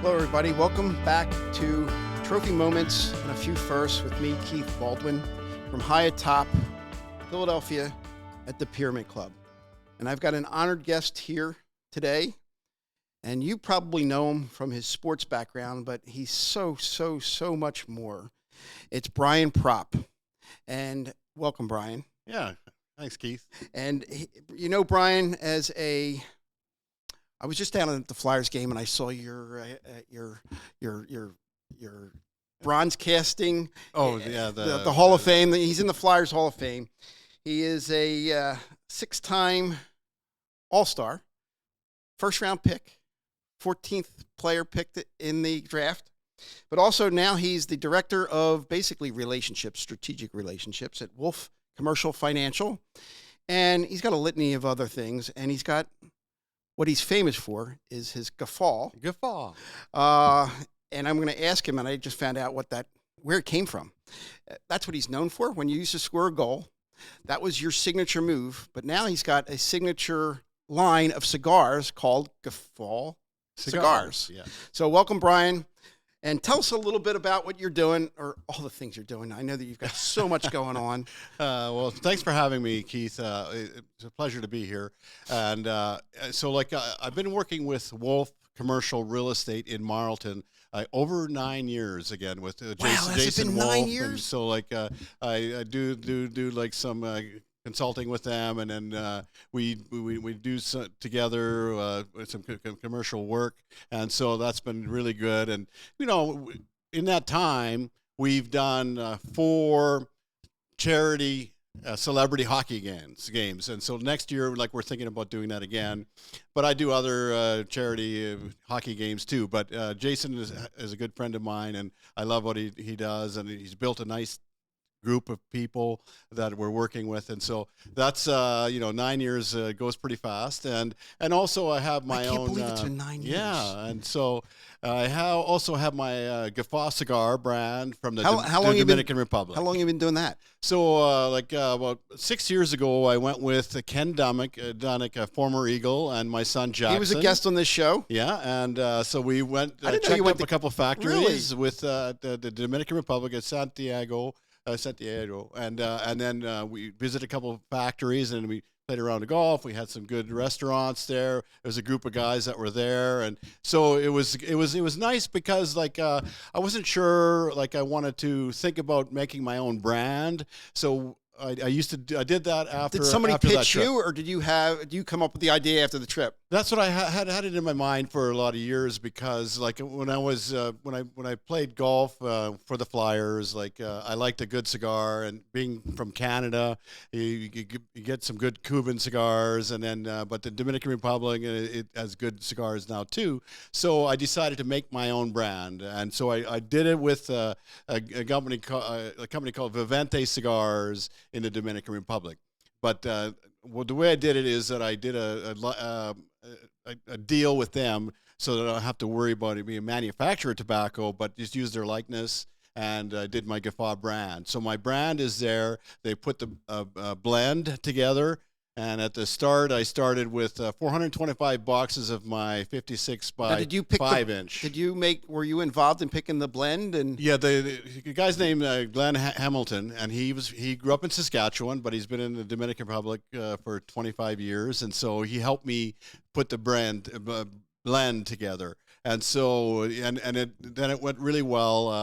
Hello, everybody. Welcome back to Trophy Moments and a Few Firsts with me, Keith Baldwin, from high atop Philadelphia at the Pyramid Club. And I've got an honored guest here today, and you probably know him from his sports background, but he's so much more. It's Brian Propp. And welcome, Brian. Yeah, thanks, Keith. And you know Brian as I was just down at the Flyers game and I saw your bronze casting. Oh yeah, the Hall of Fame. He's in the Flyers Hall of Fame. He is a 6-time All-Star, first-round pick, 14th player picked in the draft. But also now he's the director of basically relationships, strategic relationships at Wolf Commercial Financial. And he's got a litany of other things. And he's got what he's famous for is his guffaw. And I'm going to ask him, and I just found out where it came from. That's what he's known for. When you used to score a goal, that was your signature move. But now he's got a signature line of cigars called Guffaw Cigars. Yeah. So welcome, Brian. And tell us a little bit about what you're doing, or all the things you're doing. I know that you've got so much going on. Well, thanks for having me, Keith. It's a pleasure to be here. And I've been working with Wolf Commercial Real Estate in Marlton over 9 years again with Jason been Wolf. 9 years? And so I do like some consulting with them, and then we do together some commercial work, and so that's been really good. And you know, in that time, we've done 4 charity celebrity hockey games, and so next year, we're thinking about doing that again. But I do other charity hockey games too. But Jason is a good friend of mine, and I love what he does, and he's built a nice group of people that we're working with, and so that's 9 years goes pretty fast, and also I have my own. I can't believe it's been 9 years. Yeah, and so I also have my Guffaw cigar brand from the Dominican Republic. How long have you been doing that? So about 6 years ago, I went with Ken Dunnick, a former Eagle, and my son Jackson. He was a guest on this show. Yeah, and so we went checked up a couple factories with the Dominican Republic at Santiago, and then we visited a couple of factories, and we played around the golf. We had some good restaurants there. There was a group of guys that were there, and so it was nice because I wasn't sure I wanted to think about making my own brand. So I did that after. Did somebody after pitch you, or did you come up with the idea after the trip? That's what I had it in my mind for a lot of years, because when I was when I played golf for the Flyers, I liked a good cigar, and being from Canada, you get some good Cuban cigars, and then but the Dominican Republic it has good cigars now too. So I decided to make my own brand, and so I did it with a company called Vivente Cigars in the Dominican Republic. But the way I did it is that I did a deal with them so that I don't have to worry about it being a manufacturer of tobacco, but just use their likeness, and I did my Guffaw brand. So my brand is there. They put the blend together. And at the start, I started with 425 boxes of my 56 by 5 inch. Were you involved in picking the blend? And yeah, the guy's named Glenn Hamilton, and he grew up in Saskatchewan, but he's been in the Dominican Republic for 25 years, and so he helped me put the blend together. And so, then it went really well.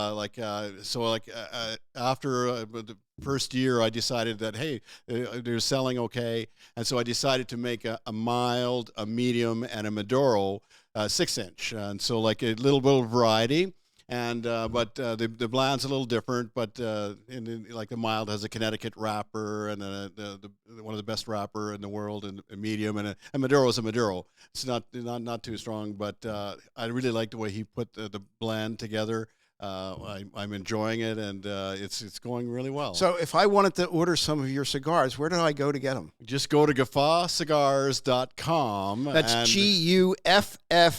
After the first year, I decided that, hey, they're selling okay. And so I decided to make a mild, a medium, and a Maduro 6-inch. And so a little bit of variety. And but the blend's a little different, but the mild has a Connecticut wrapper, and one of the best wrapper in the world, and a medium, and a Maduro is a Maduro. It's not too strong, but I really like the way he put the blend together. I'm enjoying it, and it's going really well. So if I wanted to order some of your cigars, where do I go to get them? Just go to guffawcigars.com. That's GUFFAW.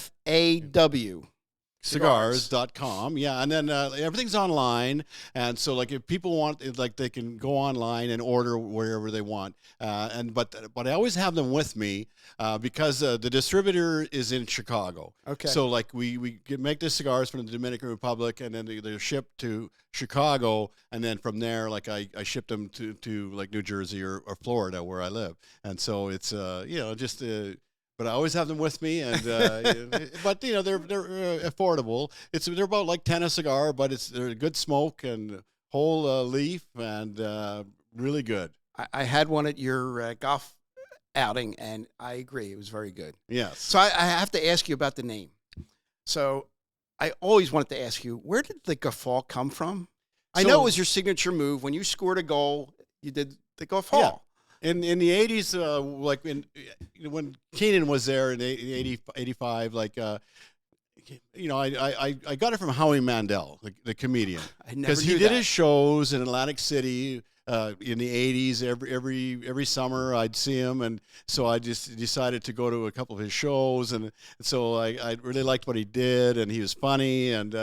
cigars.com. Yeah, and then everything's online, and so like if people want, like they can go online and order wherever they want. But I always have them with me because the distributor is in Chicago. Okay. So like we make the cigars from the Dominican Republic, and then they're shipped to Chicago, and then from there, like I ship them to like New Jersey or Florida where I live, and so it's just. But I always have them with me, and but they're affordable. They're about like 10 a cigar, but they're a good smoke and whole leaf and really good. I had one at your golf outing, and I agree, it was very good. Yes. So I have to ask you about the name. So I always wanted to ask you, where did the guffaw come from? I know it was your signature move when you scored a goal. You did the guffaw. Yeah. In the 80s, like when Keenan was there in 85, like I got it from Howie Mandel, the comedian, because he did his shows in Atlantic City in the 80s. Every summer I'd see him, and so I just decided to go to a couple of his shows, and so I really liked what he did, and he was funny, and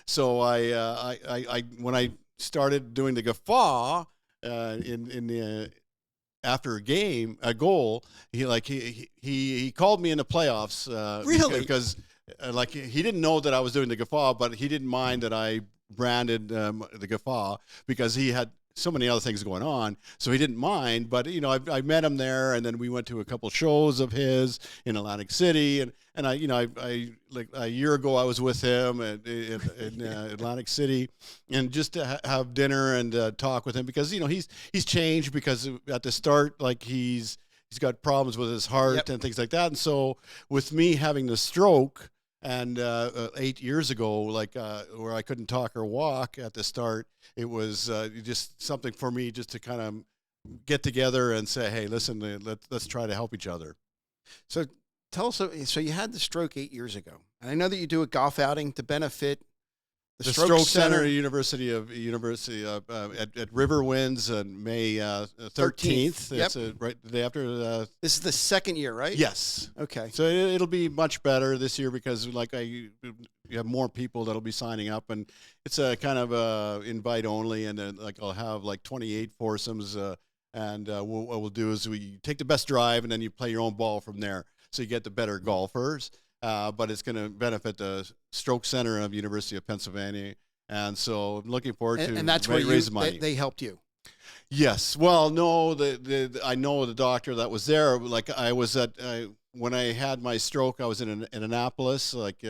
so I when I started doing the guffaw in the after a goal, he called me in the playoffs. Really? Because like he didn't know that I was doing the guffaw, but he didn't mind that I branded the guffaw because he had so many other things going on, so he didn't mind. But I met him there, and then we went to a couple shows of his in Atlantic City, and I like a year ago I was with him in Atlantic City, and just to have dinner and talk with him because he's changed because at the start like he's got problems with his heart and things like that, and so with me having the stroke. And 8 years ago, like where I couldn't talk or walk at the start, it was just something for me just to kind of get together and say, hey, listen, let's try to help each other. So tell us, so you had the stroke 8 years ago. And I know that you do a golf outing to benefit the Stroke Center University at River Winds on May 13th. Yep. It's right the day after. This is the second year, right? Yes. Okay. So it'll be much better this year because you have more people that'll be signing up, and it's a kind of invite only, and then like I'll have like 28 foursomes, and what we'll do is we take the best drive, and then you play your own ball from there, so you get the better golfers. But it's going to benefit the Stroke Center of University of Pennsylvania, and so I'm looking forward to and that's where raise money. They helped you. Yes. Well, no, I know the doctor that was there. Like I was at when I had my stroke, I was in Annapolis, like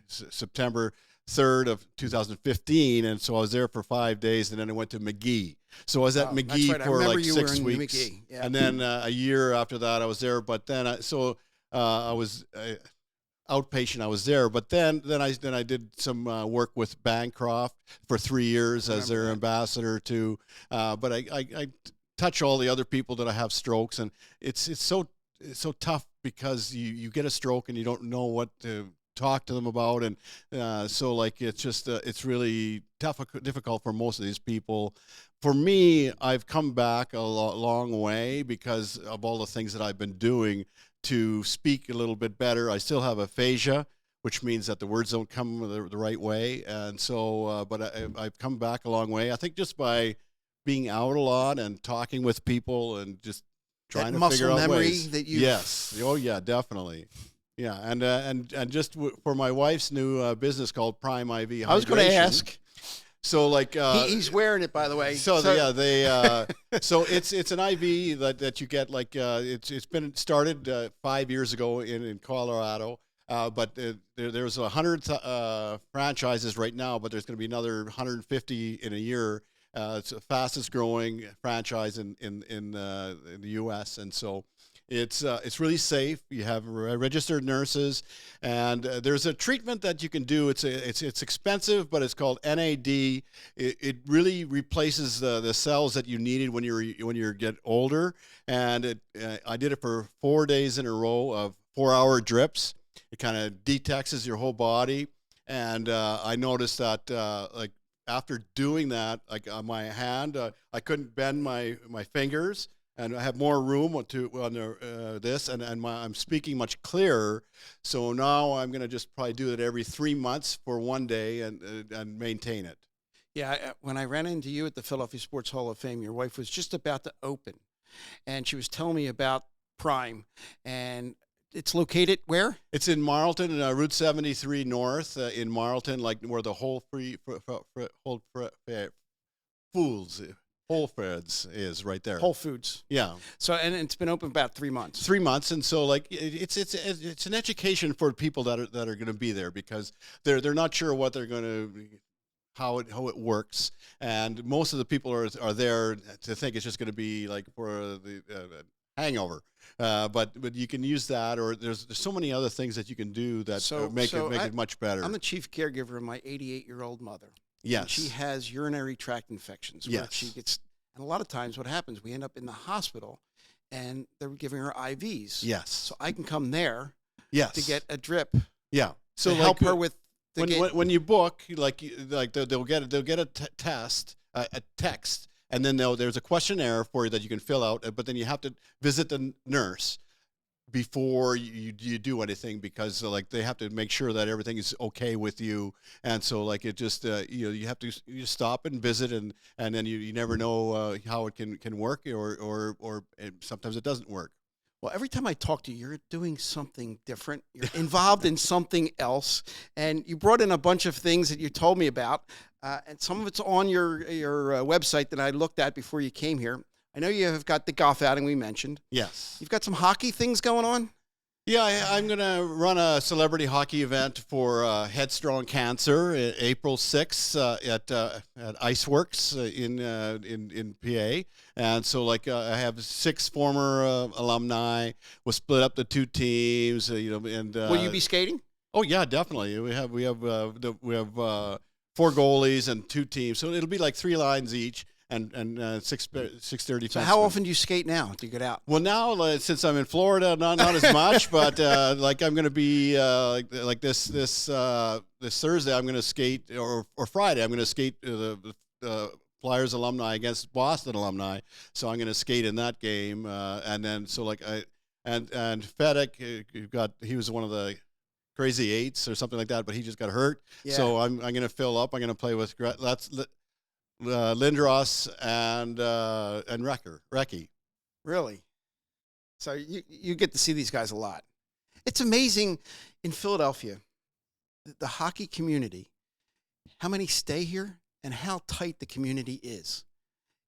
September 3rd of 2015, and so I was there for 5 days, and then I went to McGee. So I was at McGee for like 6 weeks, and then a year after that I was there. But then I was outpatient. I was there, but then I did some work with Bancroft for 3 years as their ambassador too. But I touch all the other people that I have strokes, and it's so tough because you get a stroke and you don't know what to talk to them about, and so like it's really difficult for most of these people. For me, I've come back a long way because of all the things that I've been doing to speak a little bit better. I still have aphasia, which means that the words don't come the right way, and so but I've come back a long way. I think just by being out a lot and talking with people and just trying to figure out muscle memory ways. that you Oh yeah, definitely. Yeah, and just for my wife's new business called Prime IV Hydration. I was going to ask. So like he's wearing it, by the way. So it's an IV that you get, like it's been started 5 years ago in Colorado, but there's 100 franchises right now, but there's going to be another 150 in a year. It's the fastest growing franchise in the U.S. and so. It's really safe. You have registered nurses, and there's a treatment that you can do. It's expensive, but it's called NAD. It really replaces the cells that you needed when you get older. And I did it for 4 days in a row of 4-hour drips. It kind of detoxes your whole body, and I noticed that like after doing that, like on my hand, I couldn't bend my fingers. and I have more room on this, and I'm speaking much clearer. So now I'm going to just probably do it every 3 months for one day and maintain it. Yeah, when I ran into you at the Philadelphia Sports Hall of Fame, your wife was just about to open, and she was telling me about Prime, and it's located where? It's in Marlton, Route 73 North in Marlton, like where the Whole Foods is right there. Whole Foods. Yeah. So, and it's been open about 3 months. 3 months, and so like it's an education for people that are going to be there, because they're not sure what they're going to. How it works, and most of the people are there to think it's just going to be like for the hangover, but you can use that, or there's so many other things that you can do that make it much better. I'm the chief caregiver of my 88-year-old mother. Yes, and she has urinary tract infections. Yes, she gets, and a lot of times what happens, we end up in the hospital, and they're giving her IVs. Yes, so I can come there. Yes, to get a drip. Yeah, so to help her with. When you book, they'll get a test, a text, and then there's a questionnaire for you that you can fill out. But then you have to visit the nurse before you do anything, because they have to make sure that everything is okay with you. And so it just you have to stop and visit, and then you never know how it can work, or sometimes it doesn't work. Well, every time I talk to you, you're doing something different. You're involved in something else, and you brought in a bunch of things that you told me about, and some of it's on your website that I looked at before you came here. I know you have got the golf outing we mentioned. Yes. You've got some hockey things going on? Yeah, I'm going to run a celebrity hockey event for Headstrong Cancer April 6th at Iceworks in PA. And so I have 6 former alumni. We'll split up the 2 teams, and will you be skating? Oh yeah, definitely. We have 4 goalies and 2 teams. So it'll be like 3 lines each. And 6:30. So how often do you skate now? Do you get out? Well, now since I'm in Florida, not as much, but I'm going to be this Thursday. I'm going to skate, or Friday. I'm going to skate the Flyers alumni against Boston alumni. So I'm going to skate in that game, and then and Fedek, he was one of the crazy 8s or something like that, but he just got hurt. Yeah. So I'm going to fill up. I'm going to play with Lindros and Recki. Really? So you get to see these guys a lot. It's amazing in Philadelphia, the hockey community, how many stay here and how tight the community is.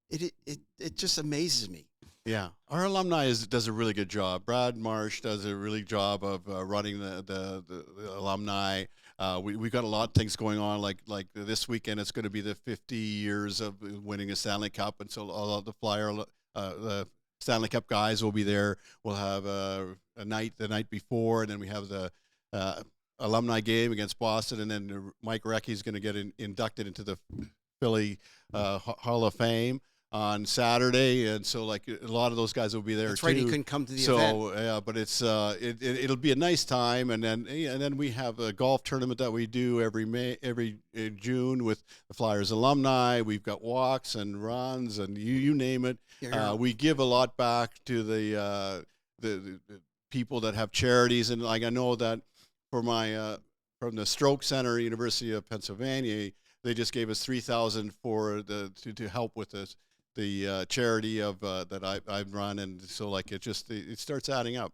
It just amazes me. Yeah, our alumni does a really good job. Brad Marsh does a really job of running the alumni. We've got a lot of things going on, like this weekend. It's going to be the 50 years of winning a Stanley Cup, and so all of the Stanley Cup guys will be there. We'll have a night the night before, and then we have the alumni game against Boston, and then Mike Recki is going to get inducted into the Philly Hall of Fame on Saturday, and so a lot of those guys will be there. That's too. Right, he couldn't come to the event. So yeah, but it'll be a nice time, and then we have a golf tournament that we do every June with the Flyers alumni. We've got walks and runs, and you name it. Yeah. We give a lot back to the people that have charities, and I know that for my from the Stroke Center, University of Pennsylvania, they just gave us $3,000 for to help with this. The charity of that I've run, and so it starts adding up.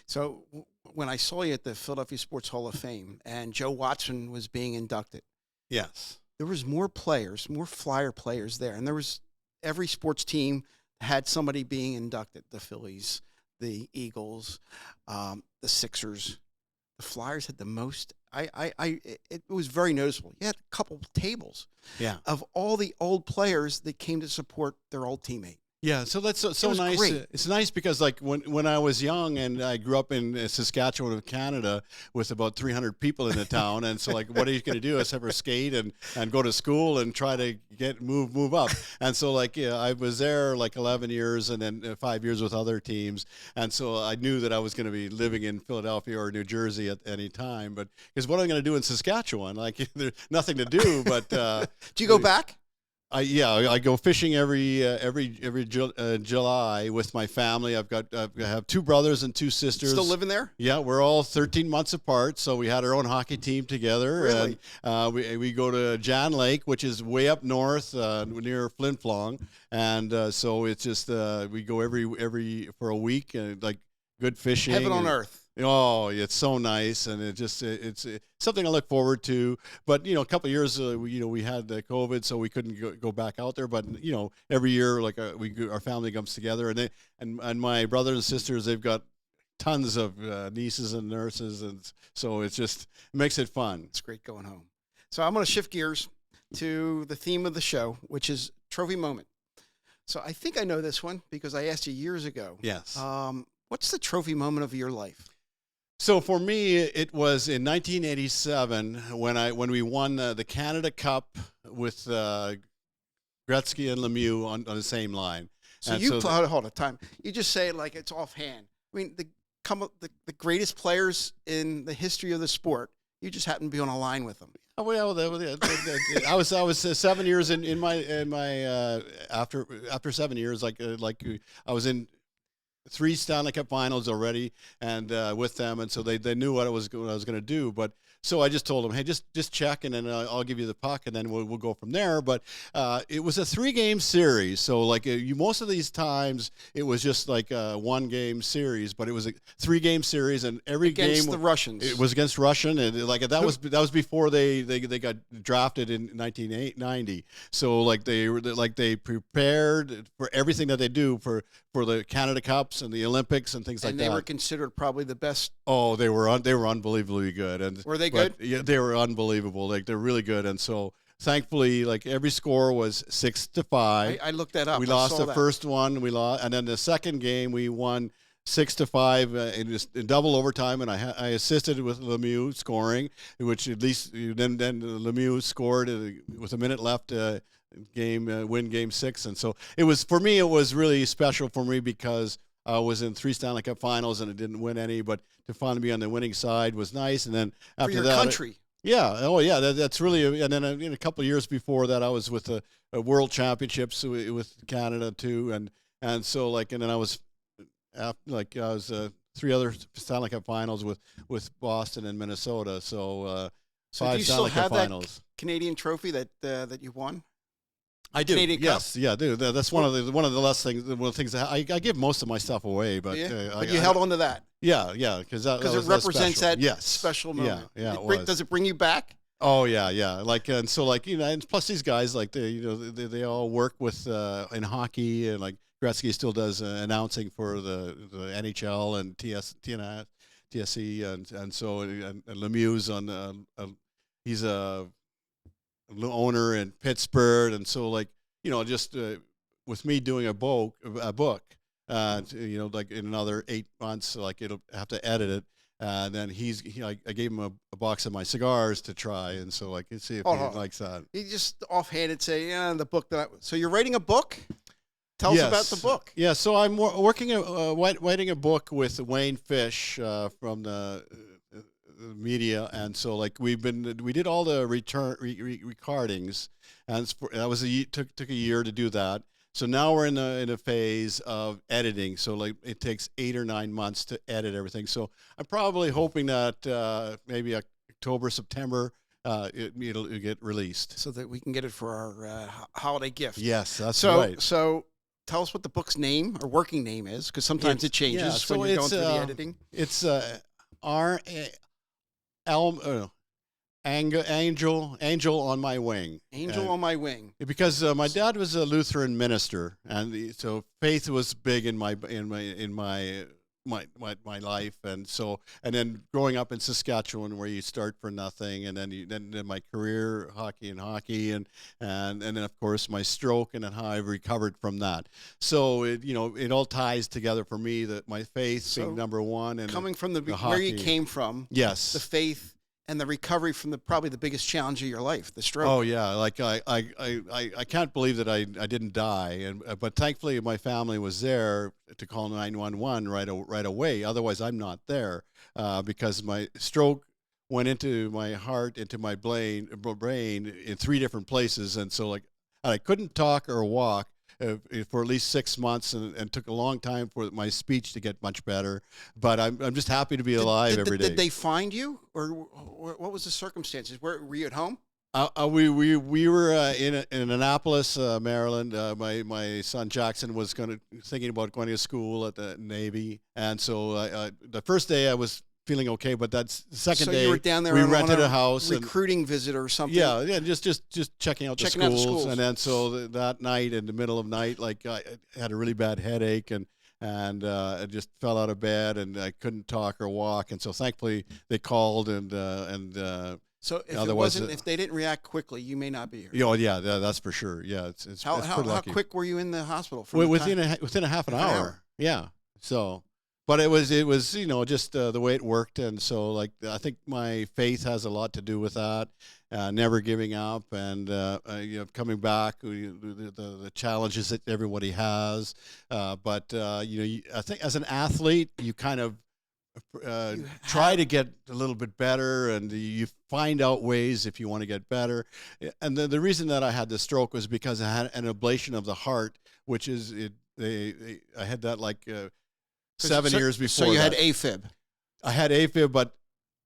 So when I saw you at the Philadelphia Sports Hall of Fame and Joe Watson was being inducted, yes, there was more players, more Flyer players there, and there was every sports team had somebody being inducted. The Phillies, the Eagles, the Sixers, the Flyers had the most. It was very noticeable. You had a couple tables, of all the old players that came to support their old teammate. Yeah, so that's so nice. Great. It's nice because when I was young and I grew up in Saskatchewan, Canada, with about 300 people in the town, and so what are you going to do? Is have her skate and go to school and try to move up. And so I was there 11 years and then 5 years with other teams, and so I knew that I was going to be living in Philadelphia or New Jersey at any time. But because what am I going to do in Saskatchewan? There's nothing to do. But do you go back? I go fishing every July with my family. I have two brothers and two sisters. Still living there? Yeah, we're all 13 months apart, so we had our own hockey team together. Really? And we go to Jan Lake, which is way up north near Flin Flon, and so it's just we go every for a week, like good fishing. Heaven on earth. Oh, it's so nice, and it's something I look forward to. But a couple of years, we had the COVID, so we couldn't go back out there. But every year, like our family comes together, and my brothers and sisters, they've got tons of nieces and nurses, and so it makes it fun. It's great going home. So I'm going to shift gears to the theme of the show, which is trophy moment. So I think I know this one because I asked you years ago. Yes. What's the trophy moment of your life? So for me, it was in 1987 when we won the Canada Cup with Gretzky and Lemieux on the same line. So hold on, time. You just say it like it's offhand. I mean, the greatest players in the history of the sport. You just happen to be on a line with them. Oh, well, I was 7 years in my after 7 years, like I was in 3 Stanley Cup Finals already, and with them, and so they knew what I was going to do. But so I just told them, hey, just check, and then I'll give you the puck, and then we'll go from there. But it was a 3-game series, so like most of these times it was just like a 1-game series, but it was a 3-game series, and every against game the Russians. It was against Russian, and that was before they got drafted in 1990. So they prepared for everything that they do for the Canada Cups and the Olympics and things like that. And they were considered probably the best. Oh, they were unbelievably good. And were they good? Yeah, they were unbelievable. Like they're really good. And so thankfully, like every score was 6-5. I looked that up. We lost the first one. We lost, and then the second game we won 6-5 in double overtime, and I assisted with Lemieux scoring, which at least then Lemieux scored with a minute left. Win game 6, and so it was for me. It was really special for me because I was in 3 Stanley Cup Finals and I didn't win any, but to finally be on the winning side was nice. And then after for your that, country. That's really. And then in a couple of years before that, I was with the World Championships with Canada too, and so and then I was 3 other Stanley Cup Finals with Boston and Minnesota. So 5 Stanley Cup Finals. That Canadian trophy that you won? I do. Canadian yes, Cup. Yeah, I do. That's one of the last things. One of the things that I give most of my stuff away, but you held on to that. Yeah, because it represents that yes. special moment. Yeah. Does it bring you back? Oh yeah. And plus these guys they all work with in hockey, and like Gretzky still does announcing for the NHL and TSC, and so Lemieux's on he's a owner in Pittsburgh, and so just with me doing a book, like in another 8 months, it'll have to edit it, and then I gave him a box of my cigars to try, and so let's see if he likes that. You just offhanded say, the book so you're writing a book? Tell us about the book. Yeah, so I'm writing a book with Wayne Fish from the media, and so we did all the recordings, and that was took a year to do that. So now we're in a phase of editing. So it takes 8 or 9 months to edit everything. So I'm probably hoping that maybe October, September, it'll get released so that we can get it for our holiday gift. Yes, that's right. So tell us what the book's name or working name is, because sometimes it changes when you're going through the editing. It's Angel on My Wing. Angel on My Wing. Because my dad was a Lutheran minister, and so faith was big in my life, and then growing up in Saskatchewan, where you start for nothing, and then my career hockey, and then of course my stroke, and then how I've recovered from that. So it all ties together for me, that my faith being number one, and coming from the where you came from. Yes, the faith and the recovery from probably the biggest challenge of your life, the stroke. Oh yeah, I can't believe that I didn't die, but thankfully my family was there to call 911 right away. Otherwise, I'm not there because my stroke went into my heart, into my brain in 3 different places, and so and I couldn't talk or walk for at least 6 months, and took a long time for my speech to get much better. But I'm just happy to be alive every day. Did they find you, or what was the circumstances? Were you at home? We were in Annapolis, Maryland. My son Jackson was thinking about going to school at the Navy, and so the first day I was feeling okay, but that's the second day you were down there. We rented a house, recruiting visit or something. Yeah, just checking out the schools, and then so that night, in the middle of night, like I had a really bad headache, and I just fell out of bed, and I couldn't talk or walk, and so thankfully they called and. So if they didn't react quickly, you may not be here. Oh yeah, that's for sure. Yeah, it's how quick were you in the hospital? Within a half an hour. Yeah. So, but it was just the way it worked, and so like I think my faith has a lot to do with that. Never giving up, and coming back. The challenges that everybody has, but I think as an athlete, you kind of. Try to get a little bit better, and you find out ways if you want to get better. And the reason that I had the stroke was because I had an ablation of the heart, which is I had that like 7 years before. So you had AFib. I had AFib, but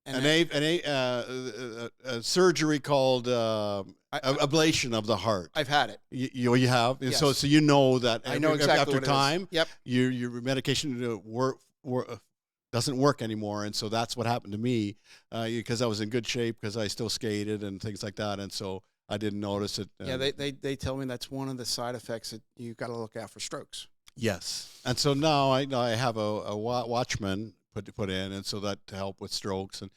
a surgery called ablation of the heart. I've had it. You have, yes. So you know that. I know exactly after what it time. Is. Yep. Your medication doesn't work anymore, and so that's what happened to me because I was in good shape because I still skated and things like that, and so I didn't notice it. Yeah, they tell me that's one of the side effects that you got to look out for strokes. Yes, and so now I have a Watchman put in, and so that to help with strokes and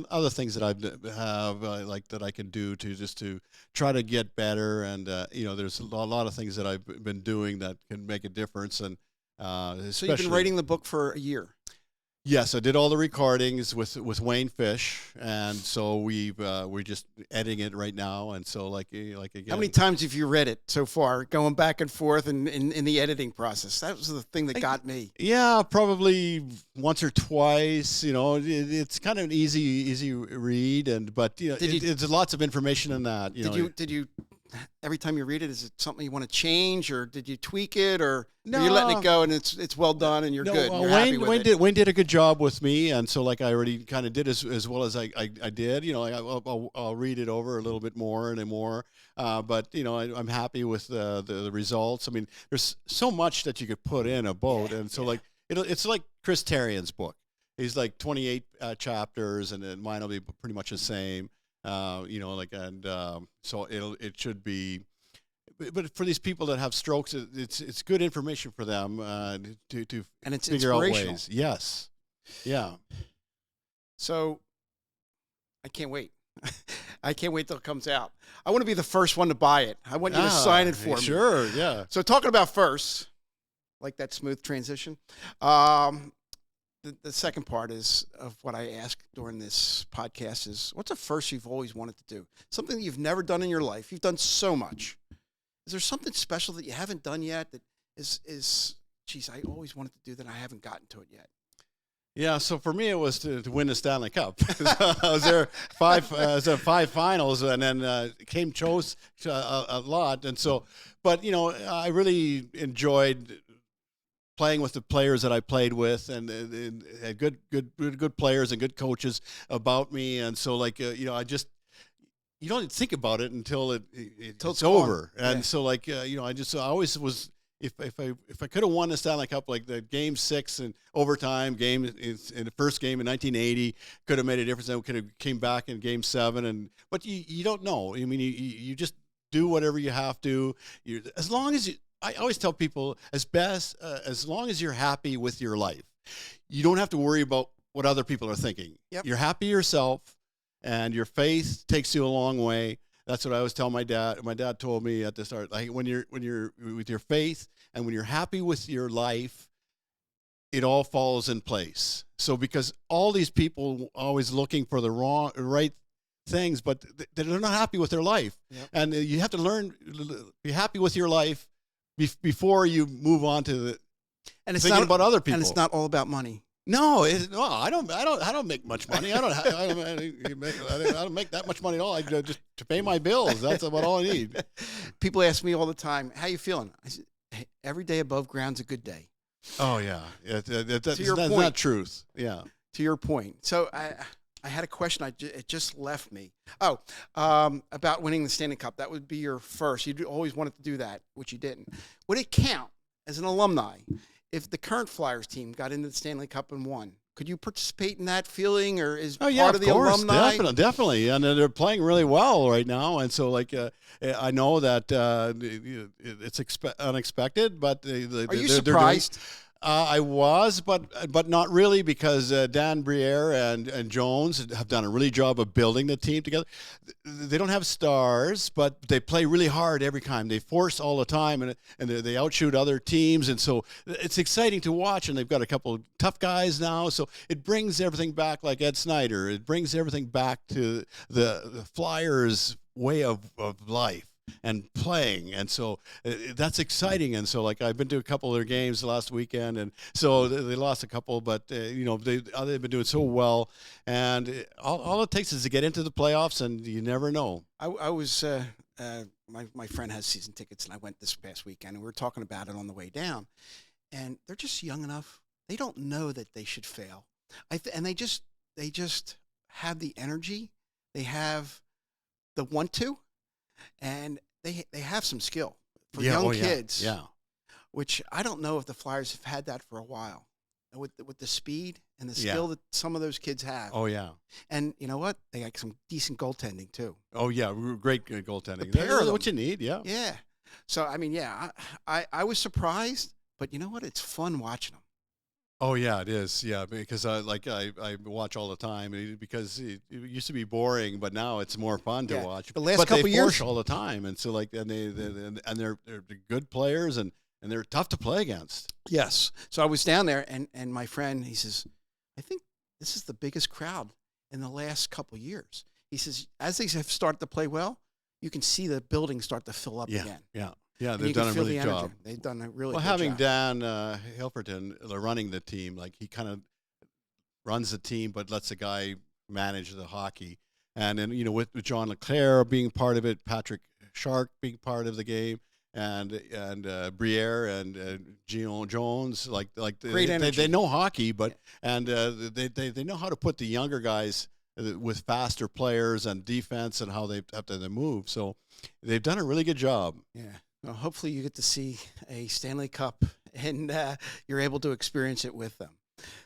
other things that I have like that I can do to try to get better, and there's a lot of things that I've been doing that can make a difference, and so you've been writing the book for a year. Yes, I did all the recordings with Wayne Fish, and so we're just editing it right now. And so like again, how many times have you read it so far, going back and forth in the editing process? That was the thing that got me. Yeah, probably once or twice. It's kind of an easy read, but it's lots of information in that. Did you? Every time you read it, is it something you want to change, or did you tweak it, or no, you're letting it go and it's well done and you're good? And you're happy with it? Wayne did a good job with me, and so like I already kind of did as well as I did. I'll read it over a little bit more and more, but I'm happy with the results. I mean, there's so much that you could put in a boat, and so like it's like Chris Terrian's book. He's like 28 chapters, and then mine will be pretty much the same. So it should be, but for these people that have strokes, it's good information for them to and it's figure out inspirational. ways. Yes, yeah. So I can't wait. I can't wait till it comes out. I want to be the first one to buy it. I want you to sign it for me. Sure, yeah. So talking about first, like that smooth transition. The second part of what I ask during this podcast is, what's a first you've always wanted to do? Something that you've never done in your life. You've done so much. Is there something special that you haven't done yet that geez, I always wanted to do that I haven't gotten to it yet? Yeah, so for me it was to win the Stanley Cup. I was there five finals, and then came close a lot, and so. But I really enjoyed playing with the players that I played with, and had good players and good coaches about me, and so like I just you don't think about it until it's over, and yeah. so like I always was. If I could have won the Stanley Cup, like the Game 6 and overtime game in the first game in 1980, could have made a difference. Then we could have came back in Game 7, but you don't know. I mean, you just do whatever you have to. As long as I always tell people, as long as you're happy with your life, you don't have to worry about what other people are thinking. Yep. You're happy yourself, and your faith takes you a long way. That's what I always tell my dad. My dad told me at the start, like when you're with your faith and when you're happy with your life, it all falls in place. So because all these people always looking for the right things, but they're not happy with their life. Yep. And you have to learn be happy with your life before you move on to thinking about other people. And it's not all about money. No, no, I don't make much money. I don't make that much money at all. I just to pay my bills. That's about all I need. People ask me all the time, "How you feeling?" I said, "Hey, every day above ground's a good day." Oh yeah, that's your not point. truth. Yeah. To your point. So I had a question. It just left me. Oh, about winning the Stanley Cup. That would be your first. You always wanted to do that, which you didn't. Would it count as an alumni if the current Flyers team got into the Stanley Cup and won? Could you participate in that feeling, or is Oh yeah, part of the course, alumni? definitely, and they're playing really well right now. And so, like, I know that it's unexpected, but Are you surprised? I was, but not really, because Dan Briere and Jones have done a really job of building the team together. They don't have stars, but they play really hard every time. They force all the time, and they outshoot other teams, and so it's exciting to watch. And they've got a couple of tough guys now, so it brings everything back, like Ed Snyder. It brings everything back to the Flyers' way of life and playing, and so that's exciting. And so, like, I've been to a couple of their games last weekend, and so they lost a couple, but they've been doing so well, and all it takes is to get into the playoffs, and you never know. I was my friend has season tickets, and I went this past weekend, and we were talking about it on the way down, and they're just young enough. They don't know that they should fail, and they just have the energy. They have the want to. And they have some skill for young kids, which I don't know if the Flyers have had that for a while, with the speed and the skill that some of those kids have. Oh yeah, and you know what? They got some decent goaltending too. Oh yeah, great goaltending. That's what you need. Yeah. Yeah. So I mean, I was surprised, but you know what? It's fun watching them. Oh yeah, it is. Yeah, because I watch all the time, because it used to be boring, but now it's more fun to watch. The last couple they years, force all the time, and so, like, and they're good players, and they're tough to play against. Yes. So I was down there, and my friend, he says, I think this is the biggest crowd in the last couple years. He says, as they have started to play well, you can see the building start to fill up again. Yeah, they've done a really good job. They've done a really good having job. Dan Hilferton running the team, like, he kind of runs the team, but lets the guy manage the hockey. And then, with John LeClaire being part of it, Patrick Shark being part of the game, and Briere and Gino Jones, they know hockey, but they know how to put the younger guys with faster players and defense, and how they have to move. So they've done a really good job. Yeah. Well, hopefully you get to see a Stanley Cup, and you're able to experience it with them.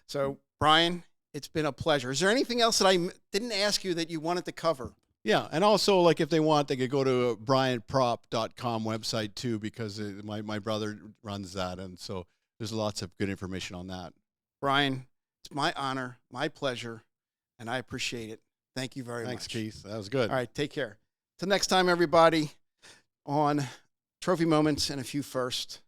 So, Brian, it's been a pleasure. Is there anything else that I didn't ask you that you wanted to cover? Yeah, and also, like, if they want, they could go to brianpropp.com website too, because my brother runs that, and so there's lots of good information on that. Brian, it's my honor, my pleasure, and I appreciate it. Thank you very much. Thanks, Keith. That was good. All right, take care. Till next time, everybody, on Trophy Moments and a Few First.